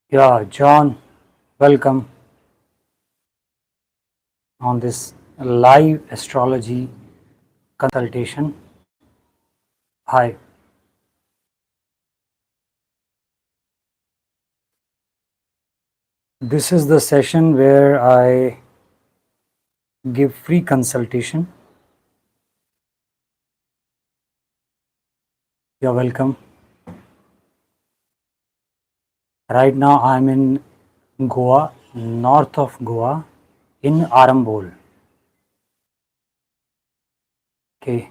Yeah, John, welcome on this live astrology consultation. Hi, this is the session where I give free consultation. You're welcome. Right now, I'm in Goa, north of Goa, in Arambol. Okay,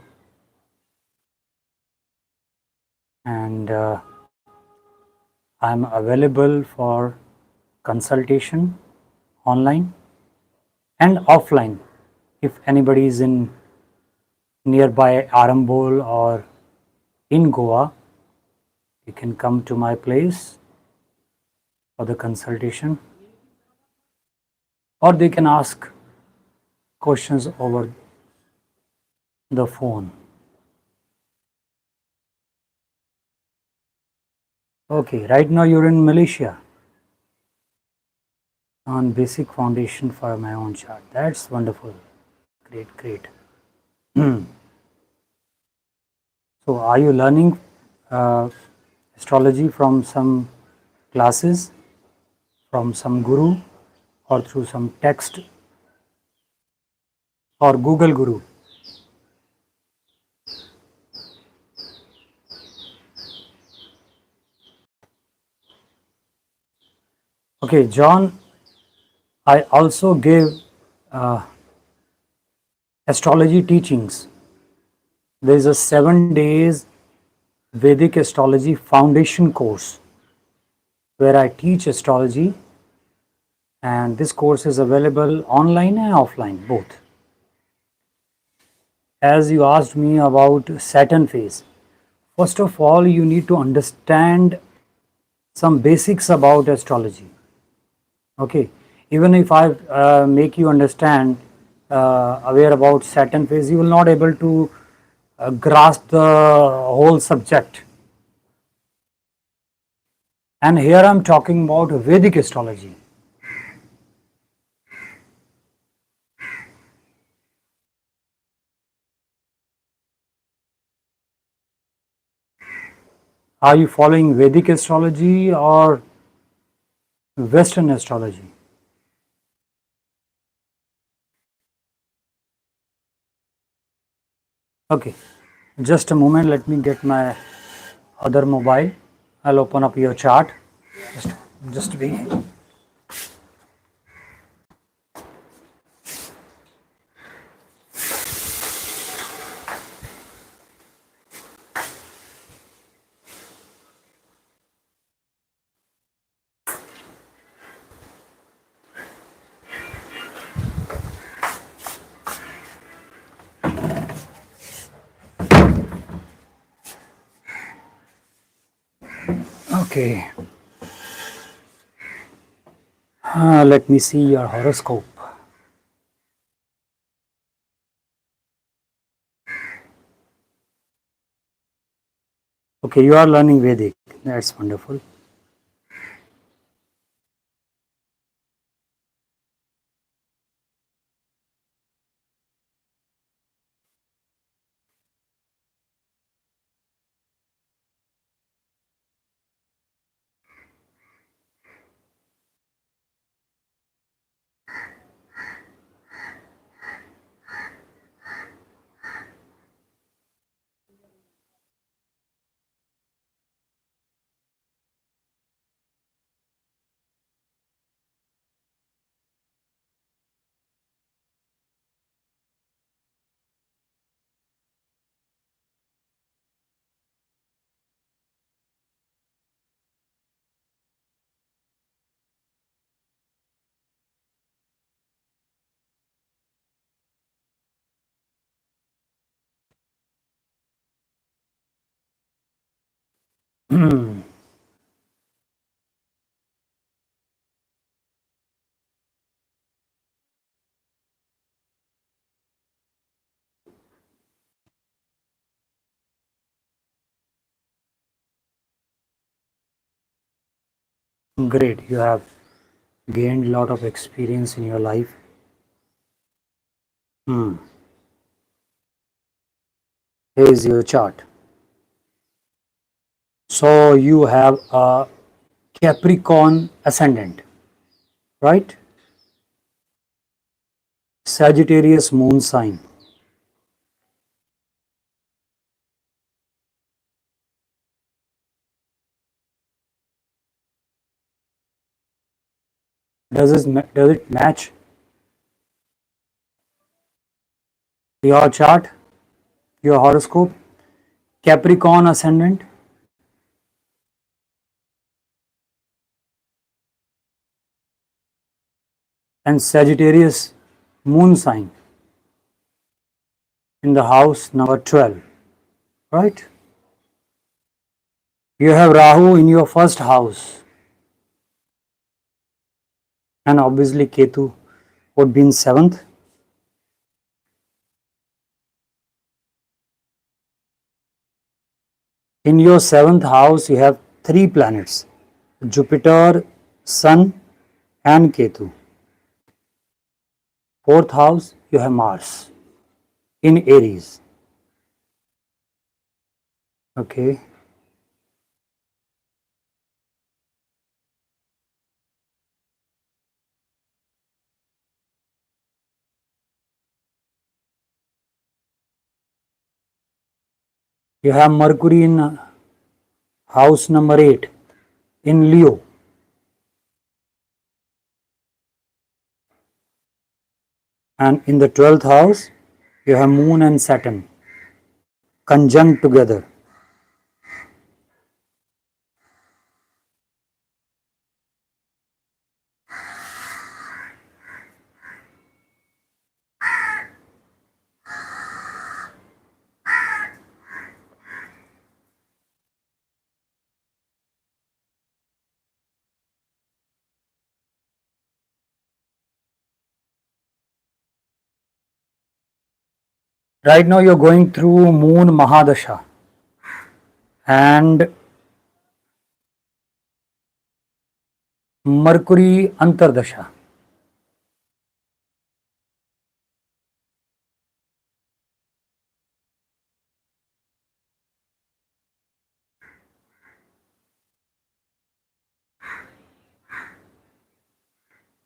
and I'm available for consultation online and offline. If anybody is in nearby Arambol or in Goa, you can come to my place for the consultation, or they can ask questions over the phone. Okay, right now you're in Malaysia on basic foundation for my own chart. That's wonderful. Great, great. So, are you learning uh, astrology from some classes, from some guru, or through some text or Google Guru? Okay, John, I also gave uh, astrology teachings. There is a 7 days Vedic astrology foundation course where I teach astrology, and this course is available online and offline both. As you asked me about Saturn phase, first of all, you need to understand some basics about astrology. Okay, even if I make you understand aware about Saturn phase, you will not able to grasp the whole subject. And here I am talking about Vedic astrology. Are you following Vedic astrology or Western astrology? Okay, just a moment. Let me get my other mobile. I'll open up your chart. Just, just be. Okay. Let me see your horoscope. Okay, you are learning Vedic. That's wonderful. Great, you have gained a lot of experience in your life. Hmm. Here is your chart. So you have a Capricorn ascendant, right? Sagittarius moon sign. Does it match your chart, your horoscope? Capricorn ascendant and Sagittarius moon sign in the house number 12, right? You have Rahu in your first house, and obviously Ketu would be in seventh. In your seventh house, you have three planets: Jupiter, Sun, and Ketu. Fourth house, you have Mars in Aries. Okay. You have Mercury in house number 8 in Leo. And in the 12th house, you have Moon and Saturn conjunct together. Right now, you're going through Moon Mahadasha and Mercury Antardasha.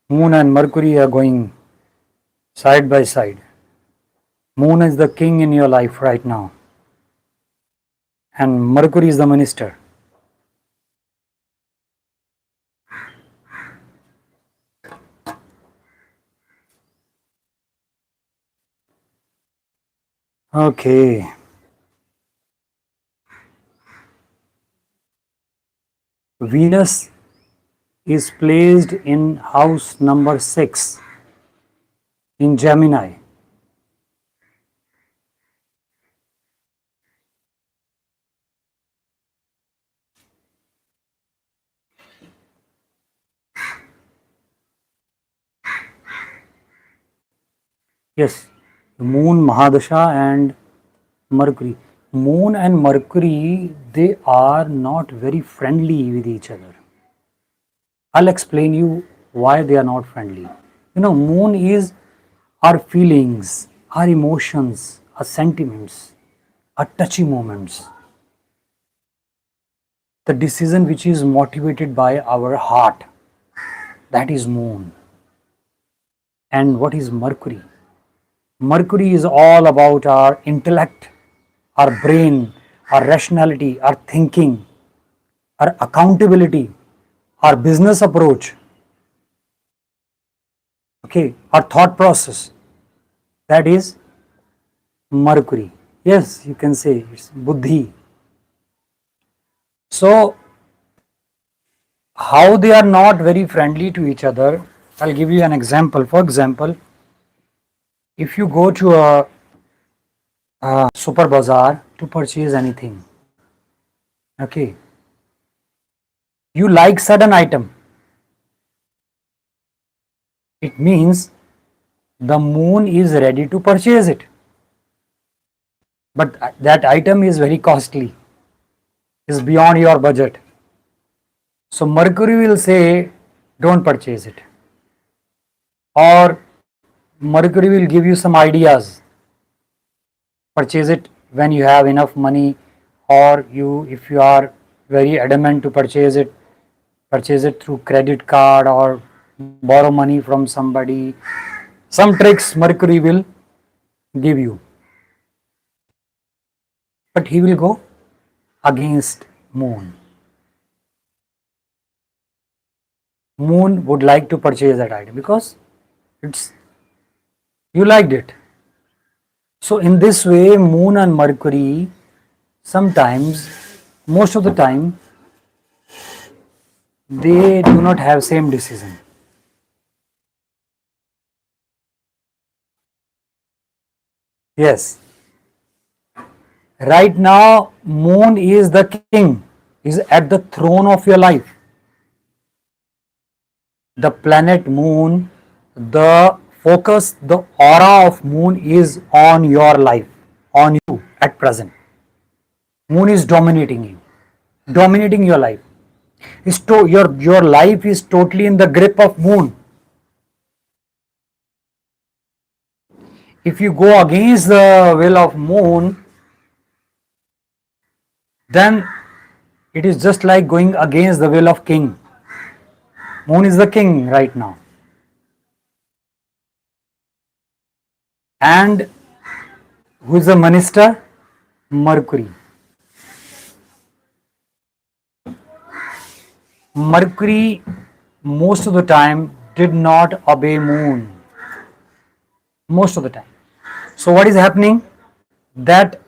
Moon and Mercury are going side by side. Moon is the king in your life right now, and Mercury is the minister. Okay. Venus is placed in house number 6 in Gemini. Yes, Moon Mahadasha and Mercury. Moon and Mercury, they are not very friendly with each other. I'll explain you why they are not friendly. Moon is our feelings, our emotions, our sentiments, our touchy moments. The decision which is motivated by our heart, that is Moon. And what is Mercury? Mercury is all about our intellect, our brain, our rationality, our thinking, our accountability, our business approach, okay, our thought process. That is Mercury. Yes, you can say it's Buddhi. So, how they are not very friendly to each other, I'll give you an example. For example, if you go to a super bazaar to purchase anything, okay, you like certain item, it means the moon is ready to purchase it, but that item is very costly, is beyond your budget. So Mercury will say, don't purchase it. Or Mercury will give you some ideas. Purchase it when you have enough money, or if you are very adamant to purchase it through credit card or borrow money from somebody. Some tricks Mercury will give you. But he will go against Moon. Moon would like to purchase that item because it's you liked it. So in this way, Moon and Mercury sometimes, most of the time, they do not have same decision. Yes. Right now, Moon is the king, is at the throne of your life. The planet Moon, the focus, the aura of Moon is on your life, on you at present. Moon is dominating you, dominating your life. Your life is totally in the grip of Moon. If you go against the will of Moon, then it is just like going against the will of King. Moon is the king right now. And who is the minister? Mercury. Mercury most of the time did not obey Moon. Most of the time. So what is happening? That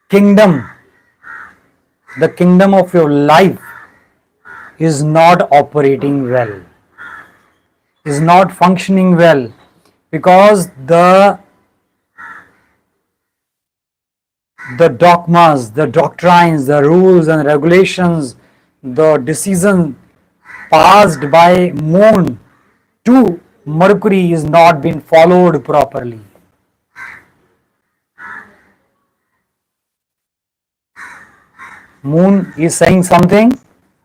kingdom, the kingdom of your life is not operating well, is not functioning well, because the dogmas, the doctrines, the rules and regulations, the decision passed by Moon to Mercury is not being followed properly. Moon is saying something,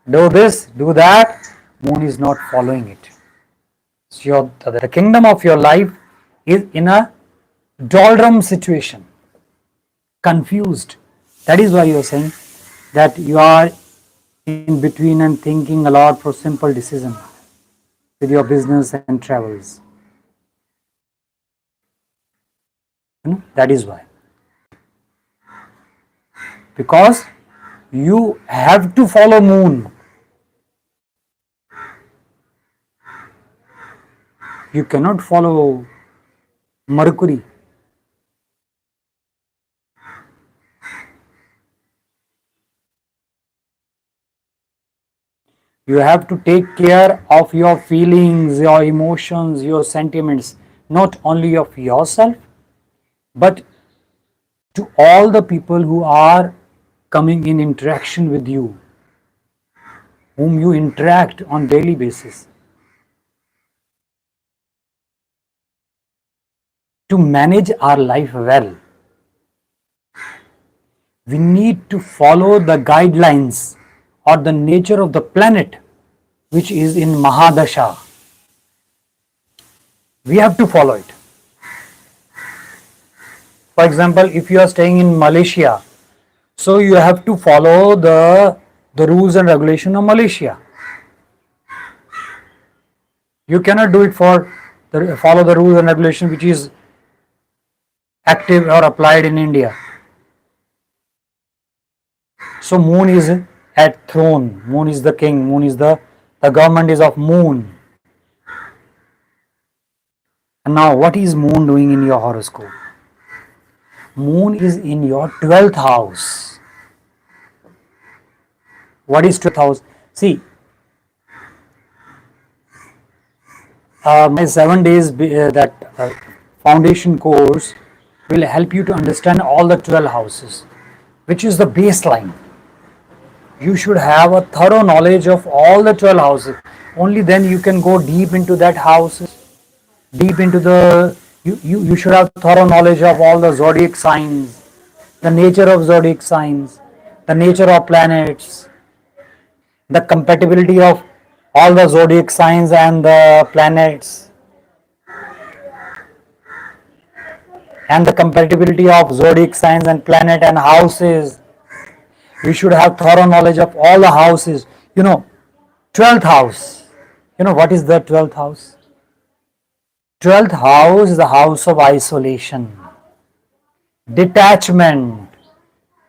do this, do that, Moon is not following it. So the kingdom of your life is in a doldrum situation, confused. That is why you are saying that you are in between and thinking a lot for simple decision with your business and travels. That is why. Because you have to follow Moon. You cannot follow Mercury. You have to take care of your feelings, your emotions, your sentiments, not only of yourself, but to all the people who are coming in interaction with you, whom you interact on daily basis. To manage our life well, we need to follow the guidelines or the nature of the planet which is in Mahadasha. We have to follow it. For example, if you are staying in Malaysia, so you have to follow the rules and regulation of Malaysia. You cannot do it follow the rules and regulation which is active or applied in India. So Moon is at throne, Moon is the king, Moon is the government is of Moon. And now what is Moon doing in your horoscope? Moon is in your 12th house. What is 12th house? See, my 7 days that foundation course will help you to understand all the 12 houses, which is the baseline. You should have a thorough knowledge of all the 12 houses. Only then you can go deep into that house, deep into the, you should have thorough knowledge of all the zodiac signs, the nature of zodiac signs, the nature of planets. the compatibility of all the zodiac signs and the planets, and the compatibility of zodiac signs and planet and houses. We should have thorough knowledge of all the houses. 12th house. What is the 12th house? 12th house is the house of isolation, detachment,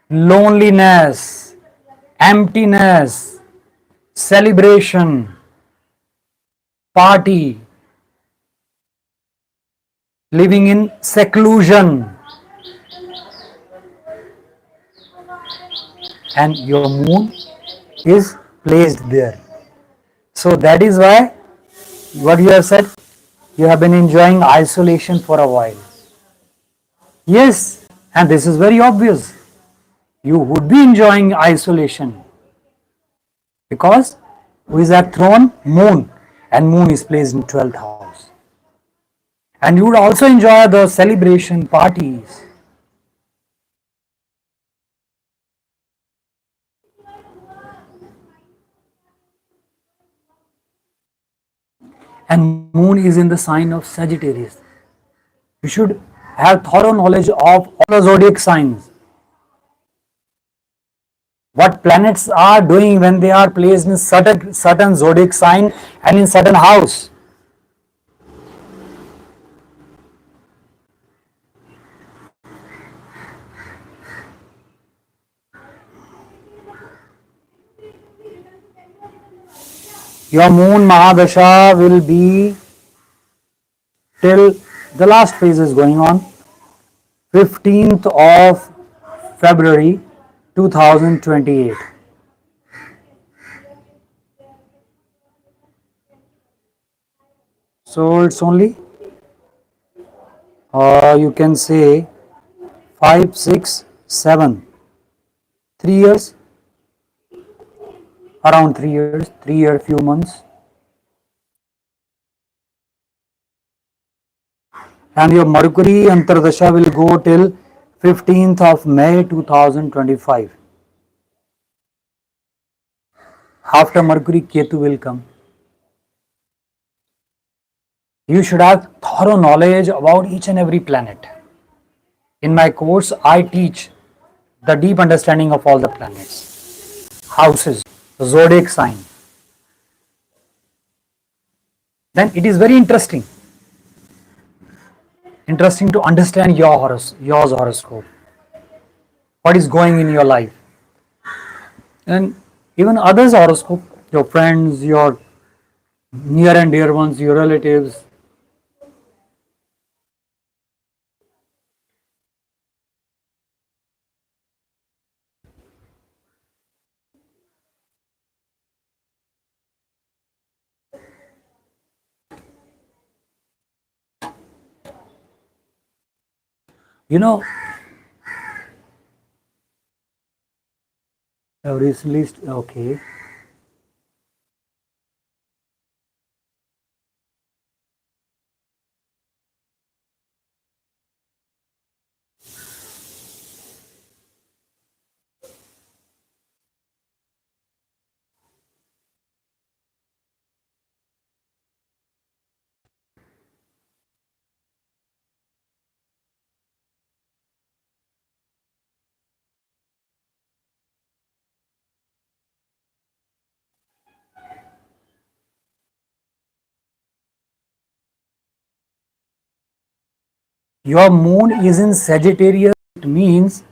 loneliness, emptiness, celebration, party, living in seclusion, and your moon is placed there. So that is why what you have said, you have been enjoying isolation for a while. Yes, and this is very obvious. You would be enjoying isolation because who is at throne? Moon, and moon is placed in 12th house. And you would also enjoy the celebration parties. And moon is in the sign of Sagittarius. You should have thorough knowledge of all the zodiac signs. What planets are doing when they are placed in certain zodiac sign and in certain house. Your moon Mahadasha will be till the last phase is going on, 15th of February 2028. So it's only, you can say 5, 6, 7, 3 years, around 3 years, 3 year, few months. And your Mercury Antardasha will go till 15th of May 2025. After Mercury, Ketu will come. You should have thorough knowledge about each and every planet. In my course, I teach the deep understanding of all the planets, houses, the zodiac sign. Then it is very interesting to understand your horoscope, what is going in your life, and even others' horoscope, your friends, your near and dear ones, your relatives. You know, recently, okay. Your moon is in Sagittarius, it means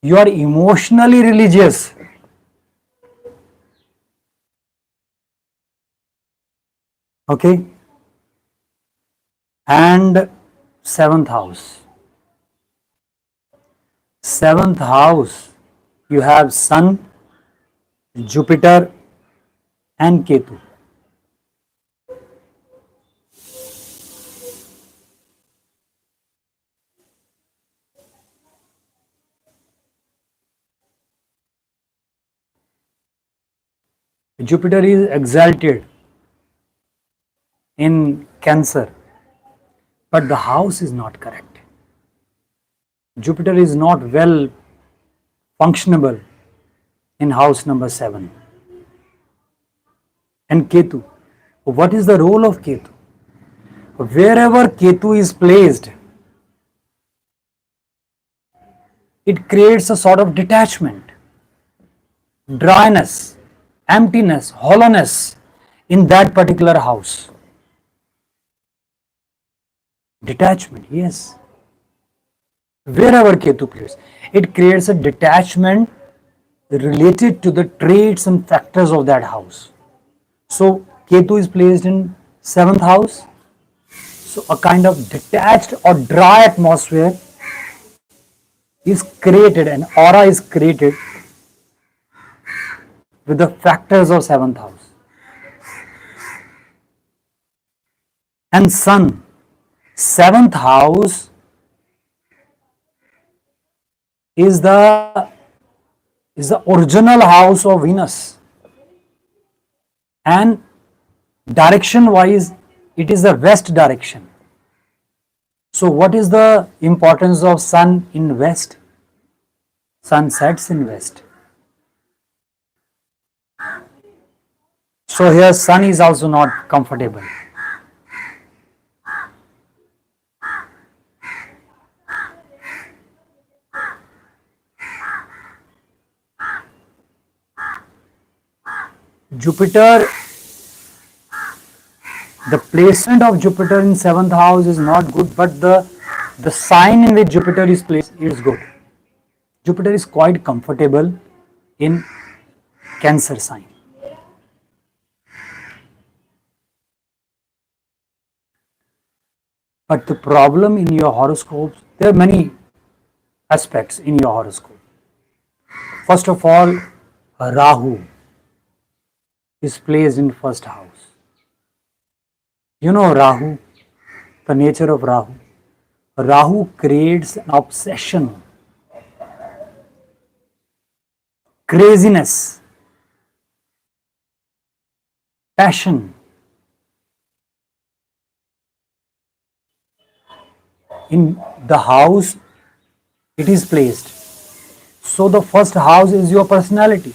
you are emotionally religious. Okay? And seventh house. Seventh house, you have Sun, Jupiter, and Ketu. Jupiter is exalted in Cancer, but the house is not correct. Jupiter is not well functionable in house number 7. and Ketu. What is the role of Ketu? Wherever Ketu is placed, it creates a sort of detachment, dryness, emptiness, hollowness in that particular house. Detachment, yes. Wherever Ketu places, it creates a detachment related to the traits and factors of that house. So Ketu is placed in 7th house. So a kind of detached or dry atmosphere is created, an aura is created with the factors of 7th house. And Sun, 7th house is the original house of Venus, and direction wise it is the west direction. So what is the importance of Sun in west? Sun sets in west. So here Sun is also not comfortable. Jupiter, the placement of Jupiter in 7th house is not good, but the sign in which Jupiter is placed is good. Jupiter is quite comfortable in Cancer sign. But the problem in your horoscope, there are many aspects in your horoscope. First of all, Rahu is placed in first house. You know Rahu, the nature of Rahu. Rahu creates an obsession, craziness, passion in the house it is placed. So the first house is your personality,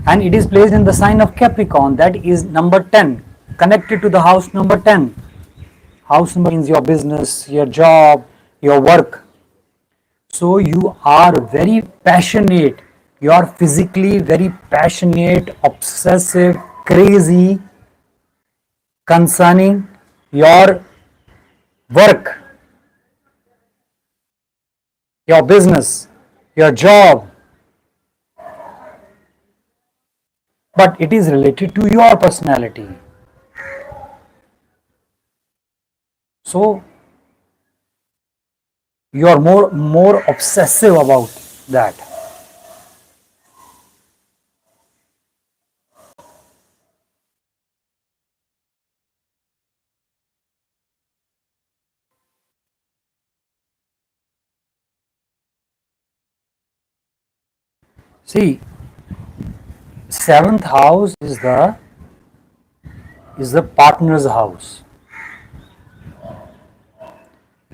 and it is placed in the sign of Capricorn, that is number 10, connected to the house number 10. House number means your business, your job, your work. So you are very passionate, you are physically very passionate, obsessive, crazy concerning your work, your business, your job, but it is related to your personality. So you are more obsessive about that. See, 7th house is the partner's house.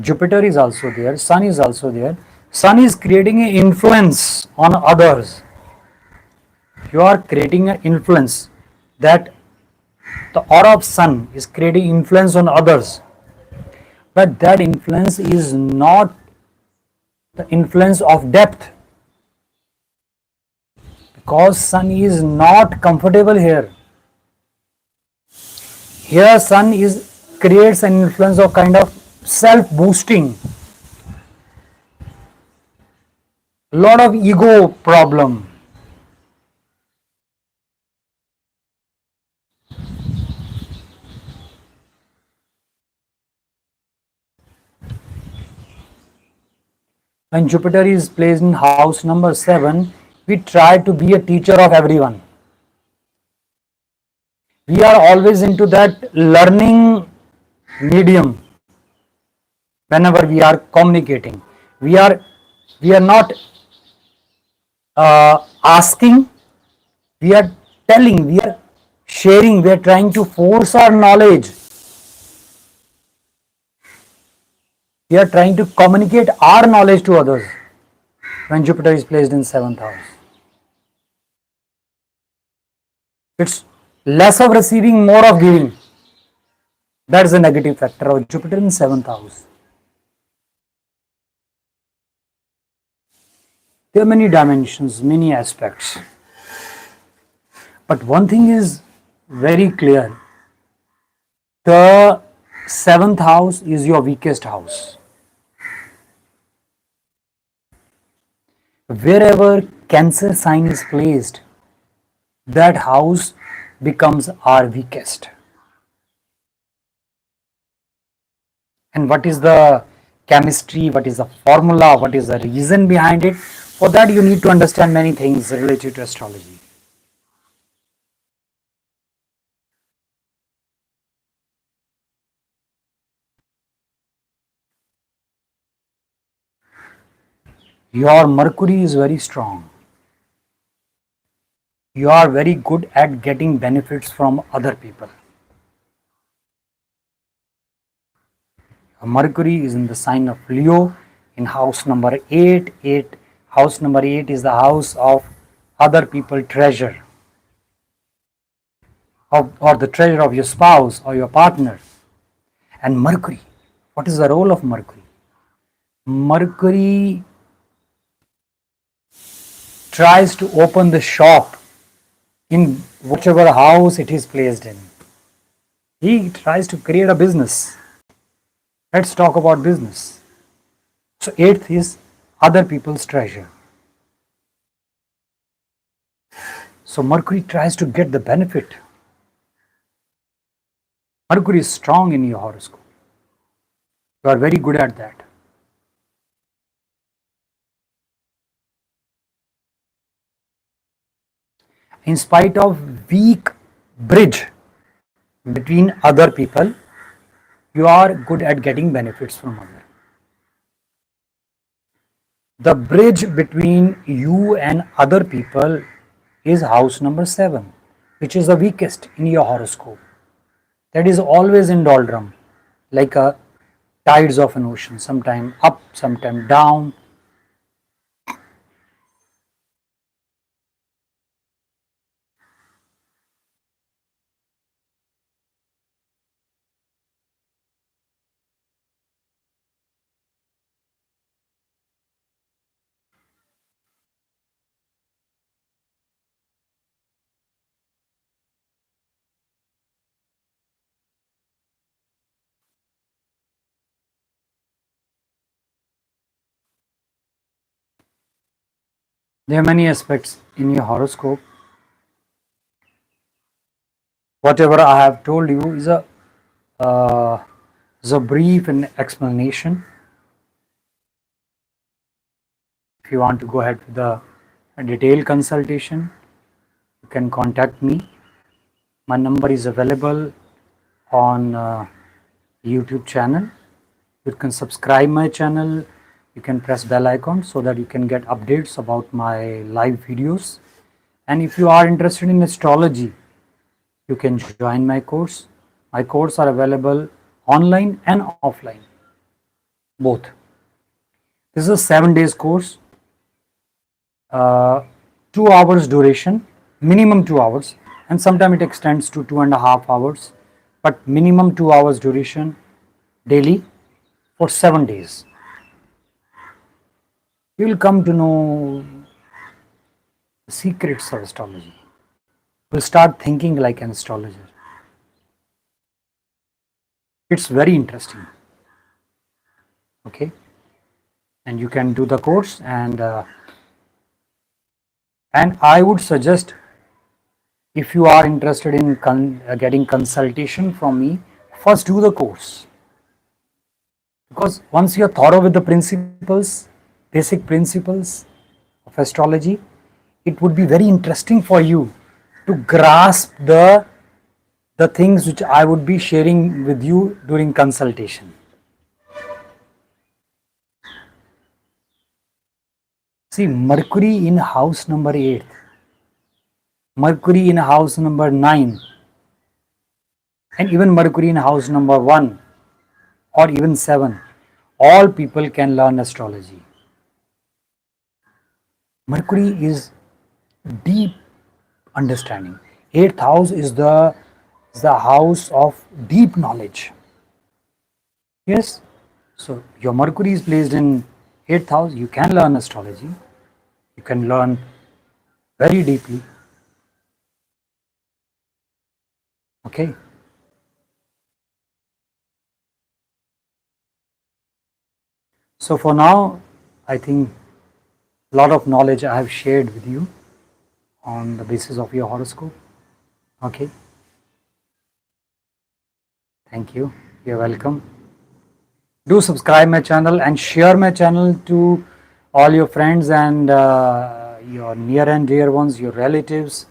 Jupiter is also there, Sun is also there. Sun is creating an influence on others. You are creating an influence, that the aura of Sun is creating influence on others. But that influence is not the influence of depth, because Sun is not comfortable here. Here Sun is creates an influence of kind of self boosting, lot of ego problem. When Jupiter is placed in house number 7, we try to be a teacher of everyone. We are always into that learning medium whenever we are communicating. We are not asking, we are telling, we are sharing, we are trying to force our knowledge. We are trying to communicate our knowledge to others when Jupiter is placed in 7th house. It's less of receiving, more of giving. That is a negative factor of Jupiter in seventh house. There are many dimensions, many aspects. But one thing is very clear, the seventh house is your weakest house. Wherever Cancer sign is placed, that house becomes our weakest. And what is the chemistry, what is the formula, what is the reason behind it? For that, you need to understand many things related to astrology. Your Mercury is very strong. You are very good at getting benefits from other people. Mercury is in the sign of Leo in house number 8. House number 8 is the house of other people treasure, or the treasure of your spouse or your partner. And Mercury, what is the role of Mercury? Mercury tries to open the shop in whichever house it is placed in. He tries to create a business. Let's talk about business. So, eighth is other people's treasure. So, Mercury tries to get the benefit. Mercury is strong in your horoscope. You are very good at that. In spite of weak bridge between other people, you are good at getting benefits from others. The bridge between you and other people is house number 7, which is the weakest in your horoscope. That is always in doldrum, like a tides of an ocean, sometime up, sometime down. There are many aspects in your horoscope. Whatever I have told you uh, is a brief explanation. If you want to go ahead with a detailed consultation, you can contact me. My number is available on YouTube channel. You can subscribe my channel. You can press bell icon so that you can get updates about my live videos. And if you are interested in astrology, you can join my course. My courses are available online and offline, both. This is a 7 days course, 2 hours duration, minimum 2 hours, and sometimes it extends to 2.5 hours, but minimum 2 hours duration daily for 7 days. You will come to know the secrets of astrology. You will start thinking like an astrologer. It's very interesting. Okay, and you can do the course, and I would suggest, if you are interested in getting consultation from me, first do the course, because once you are thorough with the principles, basic principles of astrology, it would be very interesting for you to grasp the things which I would be sharing with you during consultation. See, Mercury in house number 8, Mercury in house number 9, and even Mercury in house number 1 or even 7, all people can learn astrology. Mercury is deep understanding. Eighth house is the house of deep knowledge. Yes. So your Mercury is placed in eighth house. You can learn astrology. You can learn very deeply. Okay. So for now, I think a lot of knowledge I have shared with you on the basis of your horoscope. Okay. Thank you. You're welcome. Do subscribe my channel and share my channel to all your friends and your near and dear ones, your relatives.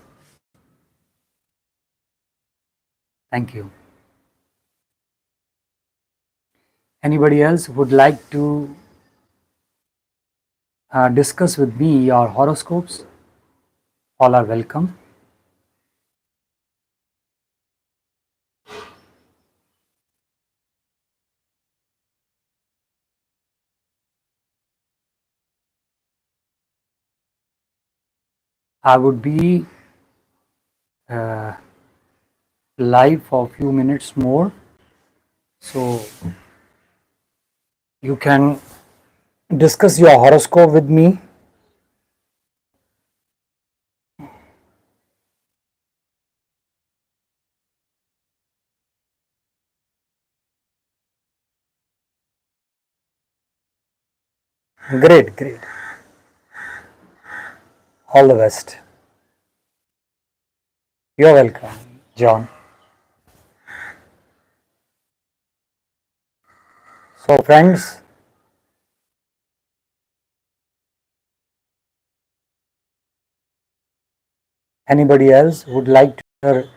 Thank you. Anybody else would like to discuss with me your horoscopes? All are welcome. I would be uh, live for a few minutes more, so you can discuss your horoscope with me. Great, great. All the best. You're welcome, John. So, friends, anybody else would like to hear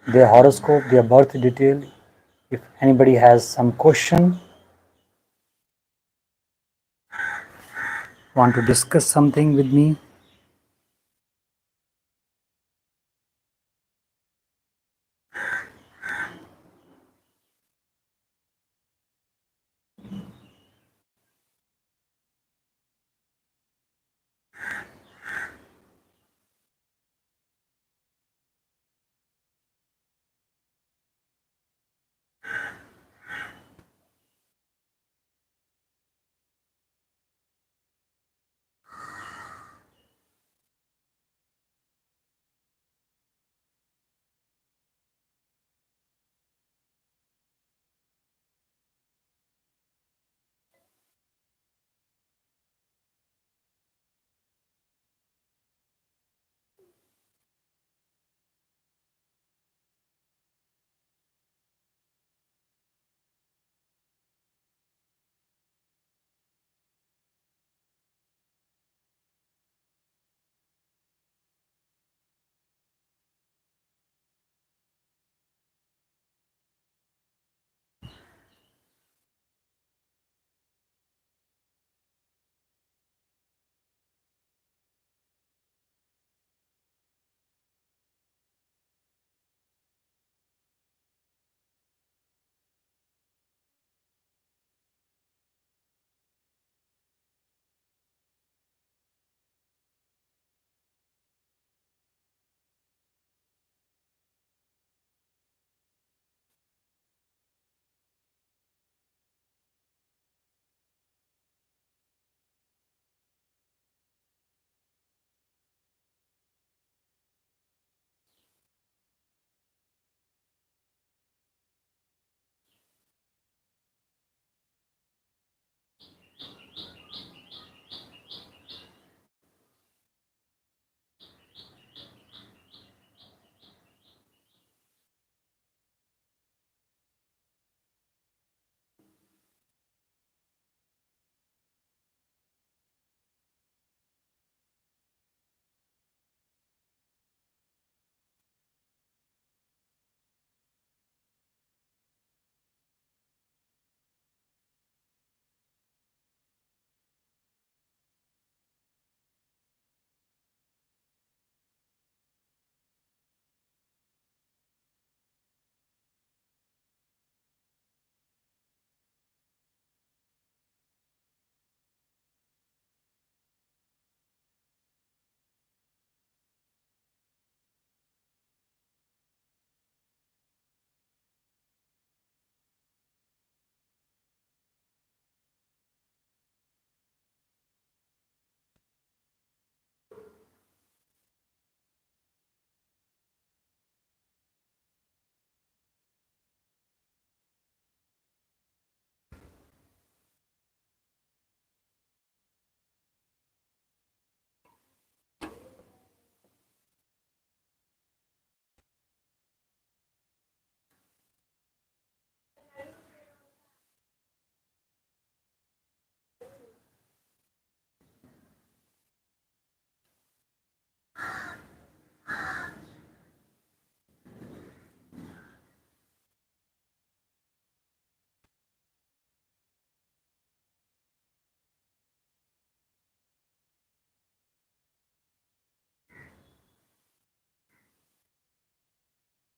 their horoscope, their birth detail? If anybody has some question, want to discuss something with me,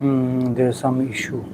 There's some issue.